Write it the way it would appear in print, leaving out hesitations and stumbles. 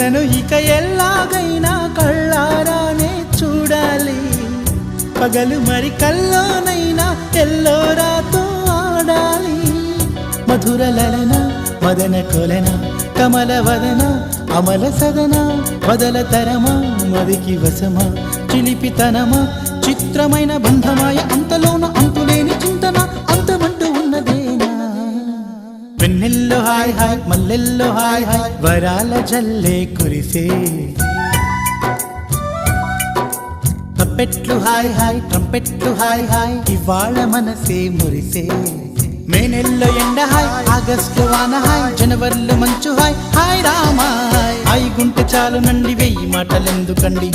నన్ను ఇక ఎల్లాగైనా కళ్ళారానే చూడాలి, పగలు మరి కల్లోనైనా ఎల్లోరాతో ఆడాలి. మధుర లలన మదన కొలన కమల వదన అమల సదన వదల తరమా మదికి వశమా చిలిపితనమా చిత్రమైన బంధమాయ అంతలోన అంతులేని చింతన అంతమంటూ ఉన్నదేనా. వెన్నెల్లో హాయ్ హాయ్ మల్లెల్లో హాయ్ హాయ్ వరాల జల్లే కురిసే, తప్పెట్లు హాయ్ హాయ్ ట్రంపెట్లు హాయ్ హాయ్ ఇవాళ మనసే మురిసే. మే నెలలో ఎండ హాయ్ ఆగస్టు వాన హాయ్ జనవరిలో మంచు హాయ్ హాయ్ రామాయ్. హాయ్ గుంటె చాలు నండి 1000 మాటలెందుకండి.